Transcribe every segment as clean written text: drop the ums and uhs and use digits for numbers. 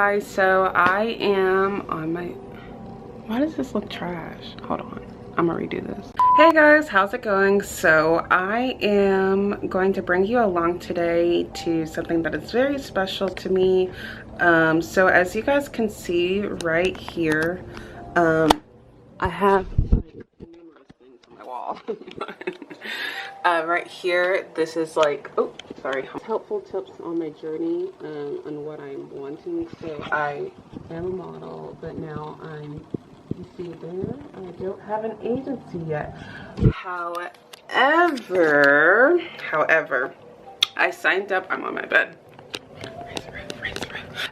Guys, so I am on my, why does this look trash? Hold on, I'm gonna redo this. Hey guys, how's it going? So I am going to bring you along today to something that is very special to me. So as you guys can see right here, I have numerous things on my wall. Right here, this is like, oh, sorry, helpful tips on my journey and what I'm wanting. So I am a model, but now you see there, I don't have an agency yet. However, I signed up, I'm on my bed.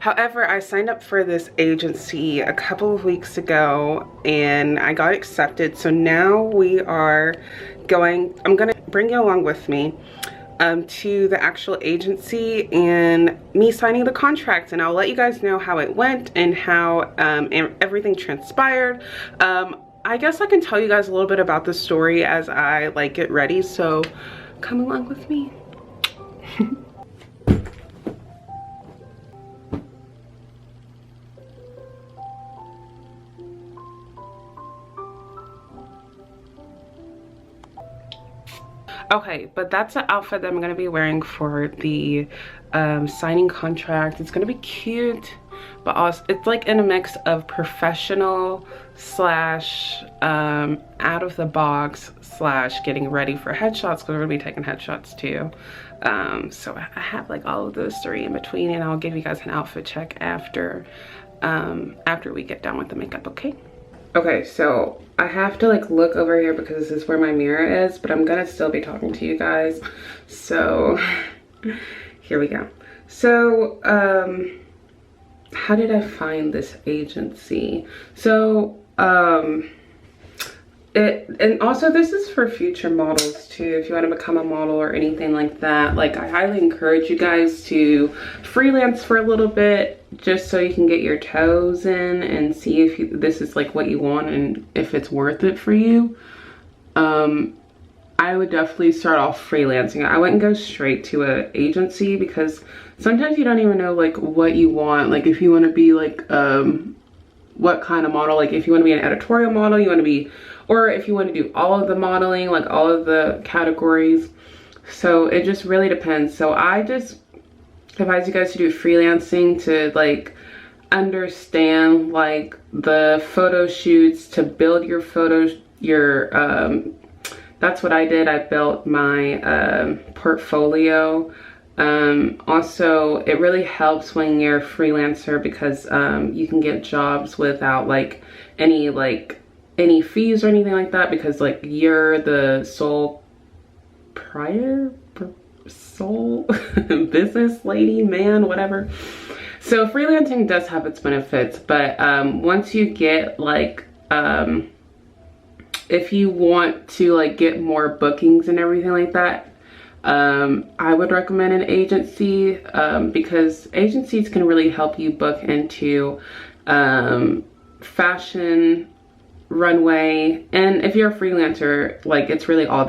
However, I signed up for this agency a couple of weeks ago and I got accepted. So now we are going, I'm gonna bring you along with me to the actual agency and me signing the contract, and I'll let you guys know how it went and how everything transpired. I guess I can tell you guys a little bit about the story as I like get ready, so come along with me. Okay, but that's the outfit that I'm gonna be wearing for the signing contract. It's gonna be cute, but also it's like in a mix of professional slash out of the box slash getting ready for headshots, because we're gonna be taking headshots too. So I have like all of those three in between, and I'll give you guys an outfit check after we get done with the makeup, okay? Okay, so I have to like look over here because this is where my mirror is, but I'm gonna still be talking to you guys. So here we go. So how did I find this agency? So and also this is for future models too, if you want to become a model or anything like that. Like, I highly encourage you guys to freelance for a little bit just so you can get your toes in and see if this is like what you want and if it's worth it for you. I would definitely start off freelancing. I wouldn't go straight to an agency because sometimes you don't even know like what you want. Like if you want to be like what kind of model, like if you want to be an editorial model, you want to be, or if you want to do all of the modeling, like all of the categories. So it just really depends. So I just advise you guys to do freelancing to like understand like the photo shoots, to build your photos, that's what I did. I built my portfolio. Also, it really helps when you're a freelancer because you can get jobs without like any fees or anything like that, because like you're the sole business lady, man, whatever. So freelancing does have its benefits, but once you get like if you want to like get more bookings and everything like that, I would recommend an agency because agencies can really help you book into fashion, runway, and if you're a freelancer, like it's really all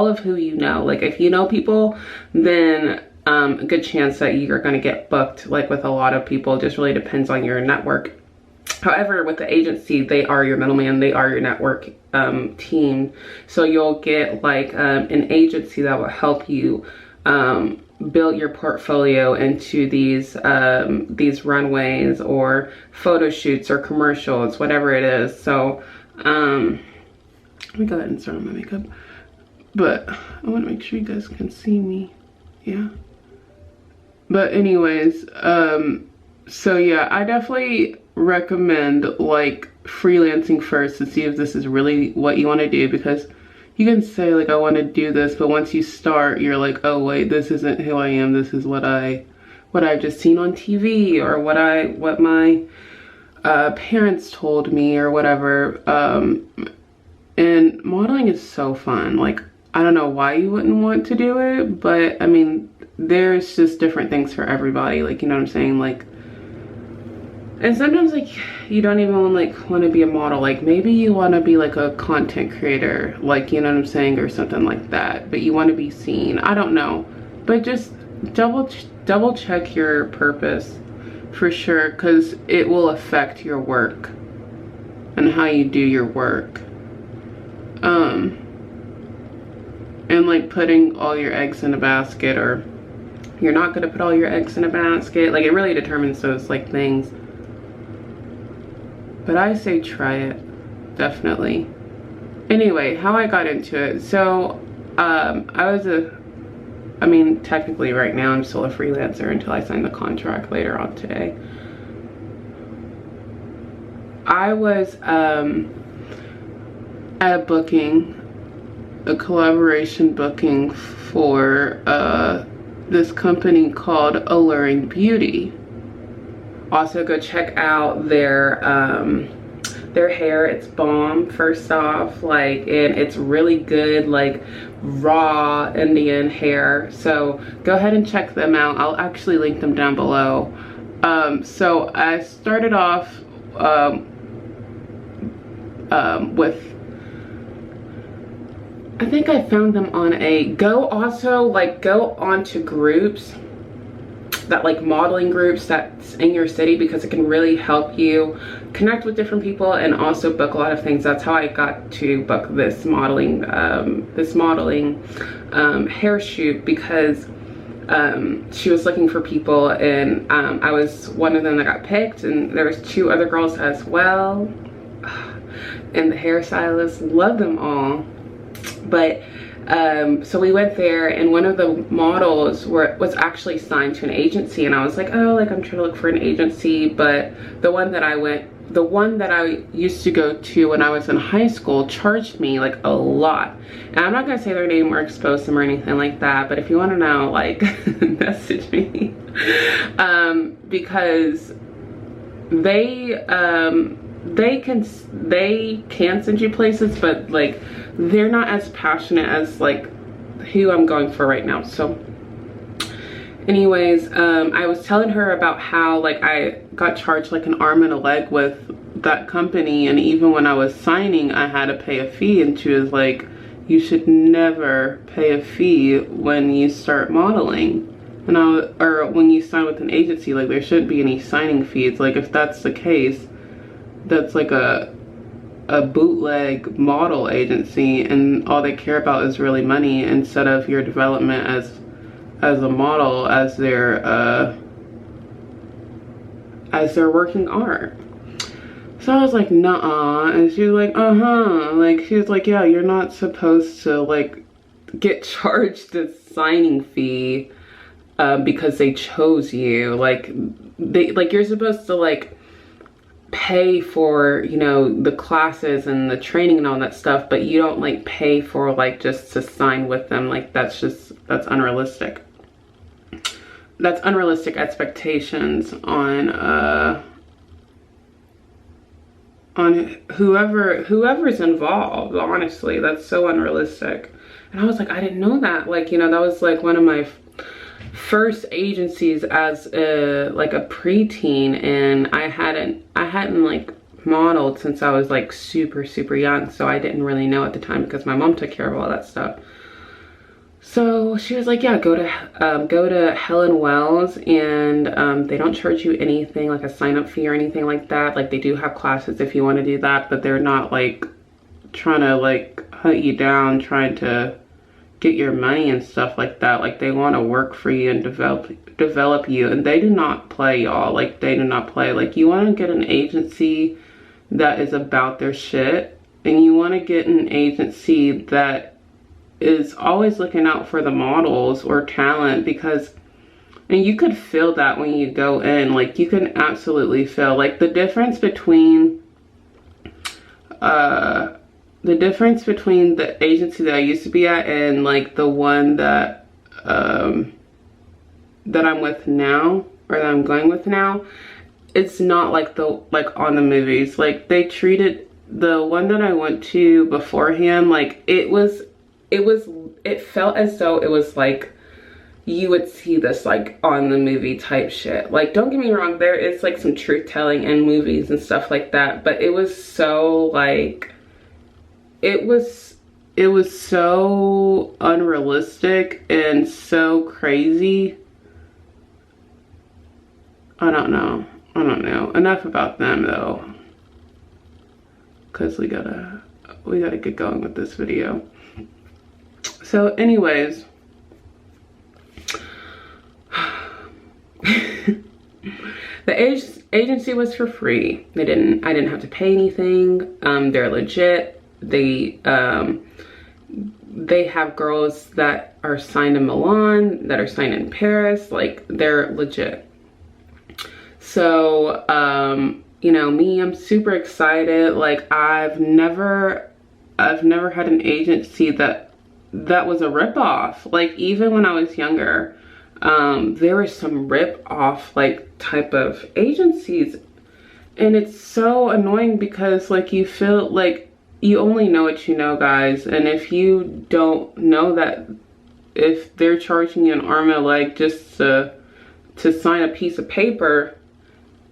of who you know. Like if you know people, then a good chance that you're going to get booked like with a lot of people. It just really depends on your network. However, with the agency, they are your middleman, they are your network team. So you'll get like an agency that will help you build your portfolio into these runways or photo shoots or commercials, whatever it is. So let me go ahead and start on my makeup, but I want to make sure you guys can see me. Yeah, but anyways, so yeah, I definitely recommend like freelancing first to see if this is really what you want to do, because you can say like I want to do this, but once you start you're like, oh wait, this isn't who I am, this is what I've just seen on TV, or what my parents told me or whatever. And modeling is so fun. Like, I don't know why you wouldn't want to do it, but I mean there's just different things for everybody, like, you know what I'm saying? Like, and sometimes like you don't even like want to be a model, like maybe you want to be like a content creator, like, you know what I'm saying, or something like that, but you want to be seen. I don't know, but just double check your purpose for sure, because it will affect your work and how you do your work. And like putting all your eggs in a basket, or you're not going to put all your eggs in a basket, like it really determines those like things. But I say try it, definitely. Anyway, how I got into it. So I mean, technically right now I'm still a freelancer until I sign the contract later on today. I was at a booking, a collaboration booking for this company called Alluring Beauty. Also go check out their hair. It's bomb, first off, like, and it's really good, like raw Indian hair. So go ahead and check them out. I'll actually link them down below. So I started off with, I think I found them on go onto groups that like modeling groups that's in your city, because it can really help you connect with different people and also book a lot of things. That's how I got to book this modeling hair shoot, because she was looking for people, and I was one of them that got picked, and there was 2 other girls as well, and the hairstylists, love them all. But so we went there, and one of the models was actually signed to an agency, and I was like, oh, like I'm trying to look for an agency. But the one that I used to go to when I was in high school charged me like a lot. And I'm not gonna say their name or expose them or anything like that, but if you want to know, like message me. Because they can send you places, but like they're not as passionate as like who I'm going for right now. So anyways, I was telling her about how like I got charged like an arm and a leg with that company, and even when I was signing I had to pay a fee, and she was like, you should never pay a fee when you start modeling. And or when you sign with an agency, like there shouldn't be any signing fees. Like if that's the case, that's like a bootleg model agency, and all they care about is really money instead of your development as a model, as their working art. So I was like, nuh-uh. And she was like, uh-huh. Like she was like, yeah, you're not supposed to like get charged a signing fee because they chose you. Like you're supposed to like pay for, you know, the classes and the training and all that stuff, but you don't like pay for like just to sign with them. Like that's unrealistic. That's unrealistic expectations on whoever's involved. Honestly, that's so unrealistic. And I was like, I didn't know that. Like, you know, that was like one of my first agencies as a preteen, and I hadn't like modeled since I was like super young, so I didn't really know at the time because my mom took care of all that stuff. So she was like, yeah, go to Helen Wells, and they don't charge you anything like a sign-up fee or anything like that. Like they do have classes if you want to do that, but they're not like trying to like hunt you down, trying to get your money and stuff like that. Like they want to work for you and develop you, and they do not play, y'all. Like they do not play. Like you want to get an agency that is about their shit, and you want to get an agency that is always looking out for the models or talent, because, and you could feel that when you go in. Like you can absolutely feel like the difference between the agency that I used to be at and like the one that that I'm with now, or that I'm going with now. It's not like on the movies. Like they treated the one that I went to beforehand, like it felt as though it was like you would see this like on the movie type shit. Like don't get me wrong, there is like some truth telling in movies and stuff like that, but it was so like it was so unrealistic and so crazy. I don't know. I don't know. Enough about them though, because we gotta get going with this video. So anyways, the agency was for free. I didn't have to pay anything. They're legit. They have girls that are signed in Milan, that are signed in Paris. Like, they're legit. So you know me, I'm super excited. Like, I've never had an agency that was a ripoff. Like, even when I was younger, there were some rip-off like type of agencies, and it's so annoying because like you feel like you only know what you know, guys. And if you don't know that, if they're charging you an arm and a leg just to sign a piece of paper,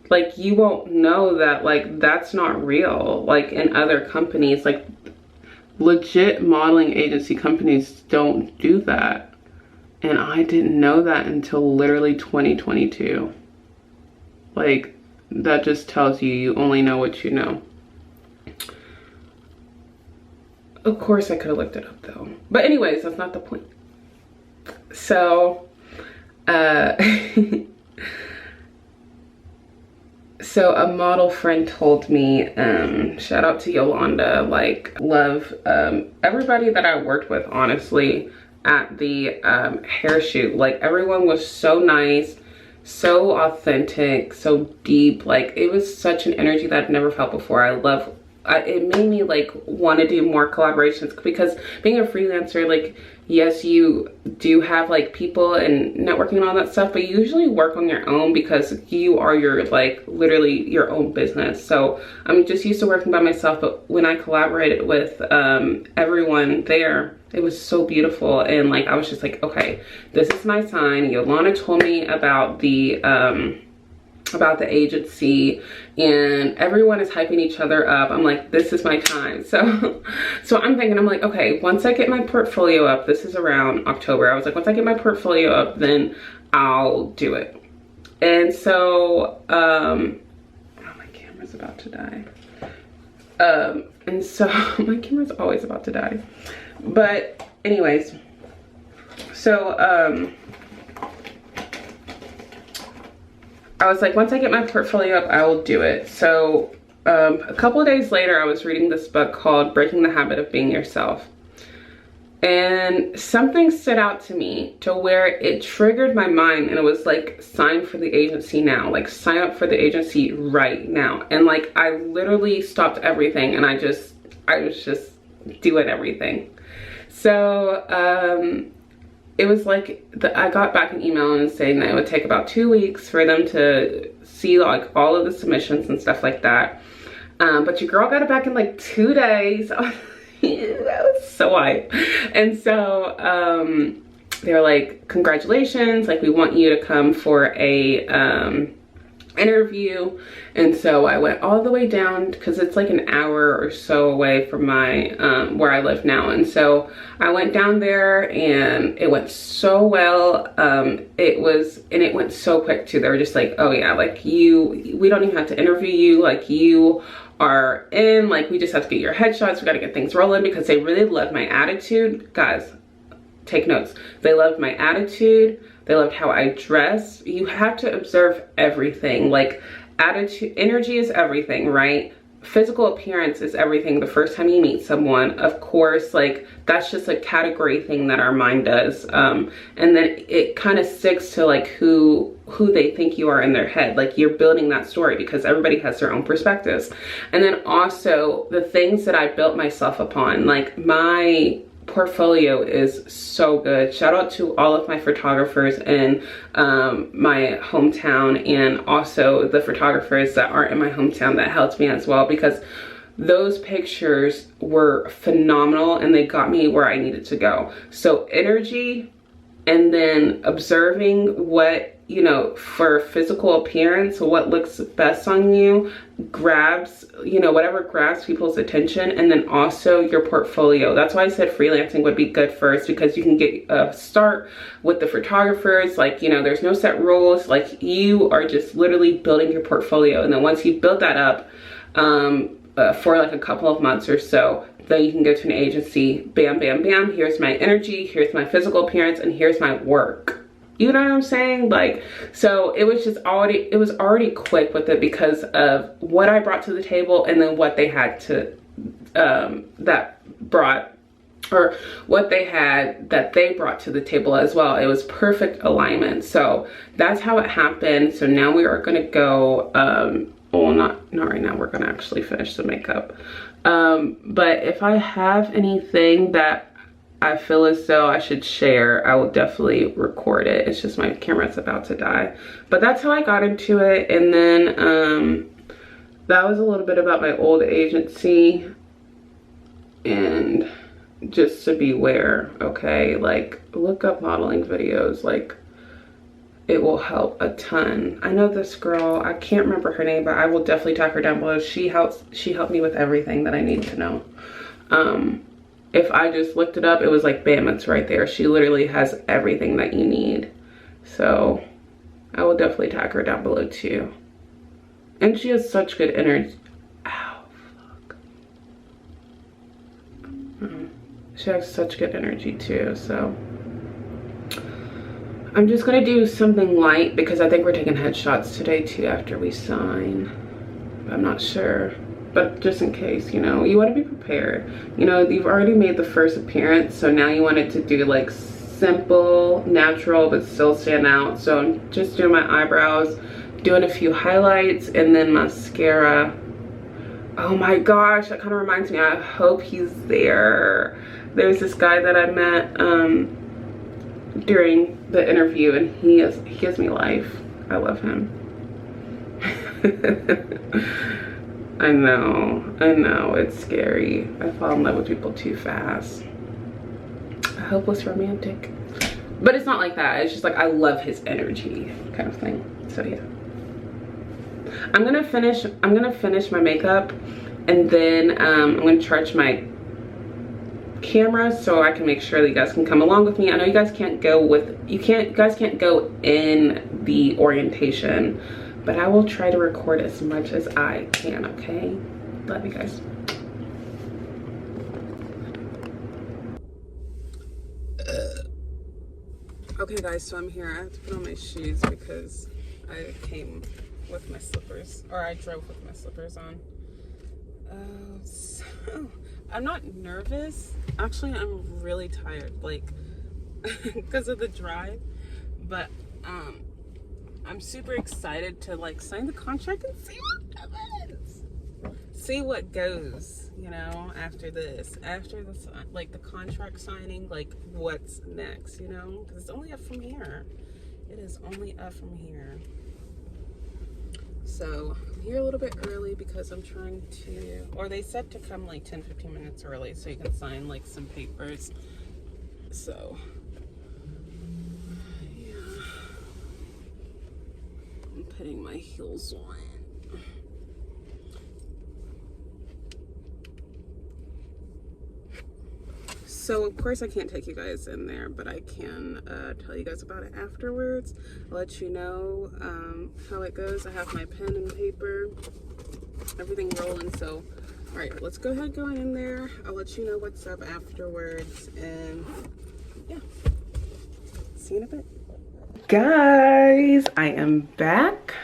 like, you won't know that like that's not real. Like, in other companies, like legit modeling agency companies don't do that. And I didn't know that until literally 2022. Like, that just tells you you only know what you know. Of course I could have looked it up though. But anyways, that's not the point. So, so a model friend told me, shout out to Yolanda, like, love everybody that I worked with, honestly, at the hair shoot. Like, everyone was so nice, so authentic, so deep. Like, it was such an energy that I've never felt before. It made me like want to do more collaborations, because being a freelancer, like, yes, you do have like people and networking and all that stuff, but you usually work on your own because you are like literally your own business. So I'm just used to working by myself, but when I collaborated with everyone there, it was so beautiful. And like, I was just like, okay, this is my sign. Yolanda told me about the agency, and everyone is hyping each other up. I'm like, this is my time. So I'm thinking, I'm like, okay, once I get my portfolio up, this is around October, I was like, once I get my portfolio up, then I'll do it. And so oh, my camera's about to die. And so my camera's always about to die. But anyways, so I was like, once I get my portfolio up, I will do it. So a couple of days later, I was reading this book called Breaking the Habit of Being Yourself. And something stood out to me to where it triggered my mind, and it was like, sign for the agency now. Like, sign up for the agency right now. And like, I literally stopped everything, and I was just doing everything. So it was like, I got back an email and saying that it would take about 2 weeks for them to see like all of the submissions and stuff like that. But your girl got it back in like 2 days. That was so hype. And so they were like, congratulations, like, we want you to come for a interview. And so I went all the way down, because it's like an hour or so away from my where I live now. And so I went down there, and it went so well. It went so quick too. They were just like, oh yeah, like, we don't even have to interview you, like, you are in, like, we just have to get your headshots, we got to get things rolling, because they really loved my attitude. Guys, take notes. They loved my attitude. They loved how I dress. You have to observe everything. Like, attitude, energy is everything, right? Physical appearance is everything the first time you meet someone. Of course, like, that's just a category thing that our mind does. And then it kind of sticks to like who they think you are in their head. Like, you're building that story because everybody has their own perspectives. And then also the things that I built myself upon, like, my portfolio is so good. Shout out to all of my photographers in my hometown, and also the photographers that aren't in my hometown that helped me as well, because those pictures were phenomenal and they got me where I needed to go. So energy, and then observing what you know, for physical appearance, what looks best on you grabs, you know, whatever grabs people's attention, and then also your portfolio. That's why I said freelancing would be good first, because you can get a start with the photographers. Like, you know, there's no set rules. Like, you are just literally building your portfolio, and then once you build that up for like a couple of months or so, then you can go to an agency. Bam, bam, bam. Here's my energy, here's my physical appearance, and here's my work. You know what I'm saying? Like, so it was just already, it was already quick with it because of what I brought to the table, and then what they had to, what they had that they brought to the table as well. It was perfect alignment. So that's how it happened. So now we are gonna go, well, not right now, we're gonna actually finish the makeup. But if I have anything that I feel as though I should share, I will definitely record it. It's just my camera's about to die. But that's how I got into it. And then that was a little bit about my old agency. And just to beware, okay? Like, look up modeling videos. Like, it will help a ton. I know this girl, I can't remember her name, but I will definitely tag her down below. She helped me with everything that I need to know. If I just looked it up, it was like, bam, it's right there. She literally has everything that you need. So I will definitely tag her down below too. And she has such good energy. Ow, fuck. She has such good energy too, so. I'm just gonna do something light because I think we're taking headshots today too after we sign. I'm not sure. But just in case, you know, you want to be prepared. You know, you've already made the first appearance, so now you wanted to do like simple, natural, but still stand out. So I'm just doing my eyebrows, doing a few highlights, and then mascara. Oh my gosh, that kind of reminds me, I hope he's there. There's this guy that I met during the interview, and he gives me life. I love him. I know, it's scary. I fall in love with people too fast. A hopeless romantic. But it's not like that. It's just like, I love his energy kind of thing. So yeah. I'm gonna finish my makeup, and then I'm gonna charge my camera so I can make sure that you guys can come along with me. I know you guys can't go in the orientation, but I will try to record as much as I can, okay? Love you guys. Okay guys, so I'm here. I have to put on my shoes because I came with my slippers, or I drove with my slippers on. So I'm not nervous. Actually, I'm really tired, like, because of the drive, but I'm super excited to like sign the contract and see what happens. See what goes, you know, after this. After this, like the contract signing, like what's next, you know? Because it's only up from here. It is only up from here. So I'm here a little bit early because I'm trying to, or they said to come like 10-15 minutes early so you can sign like some papers. So I'm putting my heels on. So of course I can't take you guys in there, but I can tell you guys about it afterwards. I'll let you know how it goes. I have my pen and paper, everything rolling. So all right, let's go ahead going in there. I'll let you know what's up afterwards, and yeah, see you in a bit. Guys, I am back.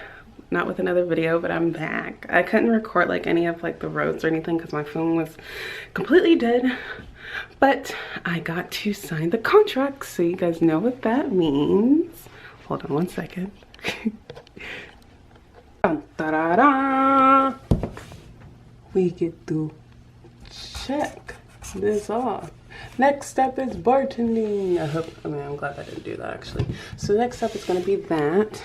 Not with another video, but I'm back. I couldn't record like any of like the roads or anything because my phone was completely dead, but I got to sign the contract, so you guys know what that means. Hold on one second. Da-da-da. We get to check this off. Next step is bartending. I'm glad I didn't do that actually. So the next step is gonna be that.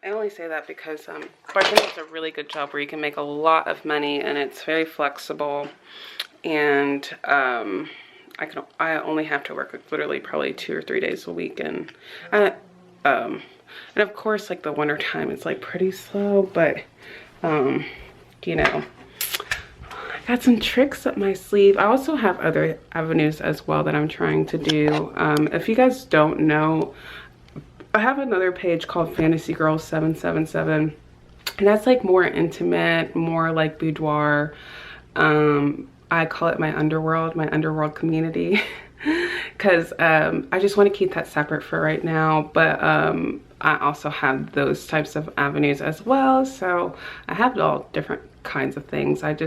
I only say that because bartending is a really good job where you can make a lot of money, and it's very flexible. And I only have to work like literally probably 2 or 3 days a week, and of course like the winter time it's like pretty slow, but you know, I got some tricks up my sleeve. I also have other avenues as well that I'm trying to do. If you guys don't know, I have another page called Fantasy Girl 777, and that's like more intimate, more like boudoir. I call it my underworld community, because I just want to keep that separate for right now. But I also have those types of avenues as well. So I have all different kinds of things. I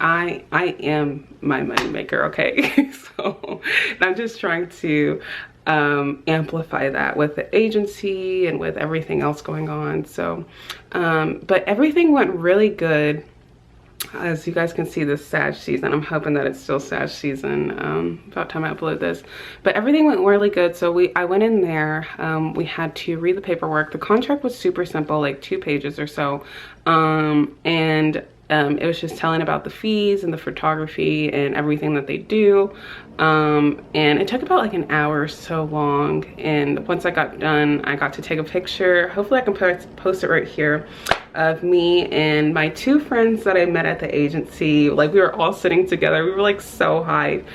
am my money maker, okay? So I'm just trying to amplify that with the agency and with everything else going on. So but everything went really good. As you guys can see, this Sag season, I'm hoping that it's still Sag season about time I upload this, but everything went really good. So I went in there, we had to read the paperwork. The contract was super simple, like 2 pages or so, and it was just telling about the fees and the photography and everything that they do. And it took about like an hour or so long. And once I got done, I got to take a picture. Hopefully I can post it right here, of me and my 2 friends that I met at the agency. Like we were all sitting together. We were like so hyped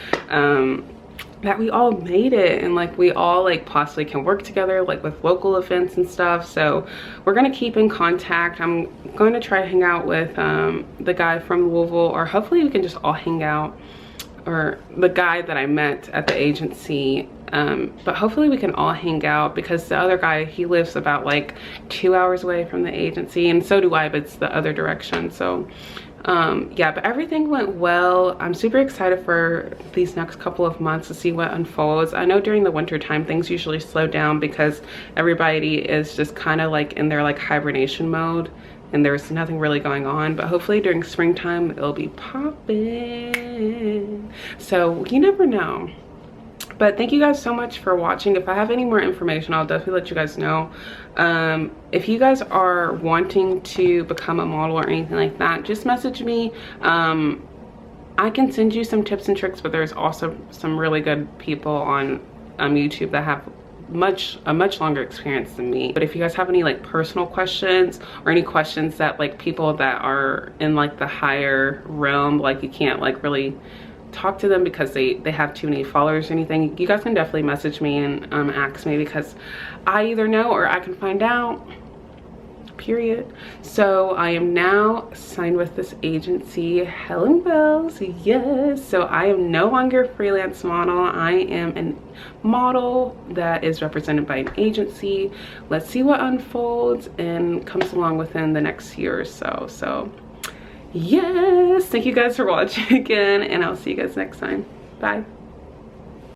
that we all made it, and like we all like possibly can work together like with local events and stuff. So we're gonna keep in contact. I'm going to try to hang out with the guy from Louisville, or hopefully we can just all hang out, or the guy that I met at the agency. But hopefully we can all hang out, because the other guy, he lives about like 2 hours away from the agency, and so do I, but it's the other direction. So yeah, but everything went well. I'm super excited for these next couple of months to see what unfolds. I know during the winter time things usually slow down because everybody is just kind of like in their like hibernation mode and there's nothing really going on, but hopefully during springtime it'll be popping. So you never know. But thank you guys so much for watching. If I have any more information, I'll definitely let you guys know. If you guys are wanting to become a model or anything like that, just message me. I can send you some tips and tricks, but there's also some really good people on YouTube that have a much longer experience than me. But if you guys have any like personal questions, or any questions that like people that are in like the higher realm, like you can't like really talk to them because they have too many followers or anything, you guys can definitely message me and ask me, because I either know or I can find out, period. So I am now signed with this agency, Helen Bells, yes. So I am no longer a freelance model. I am a model that is represented by an agency. Let's see what unfolds and comes along within the next year or so. So yes, thank you guys for watching again, and I'll see you guys next time. Bye.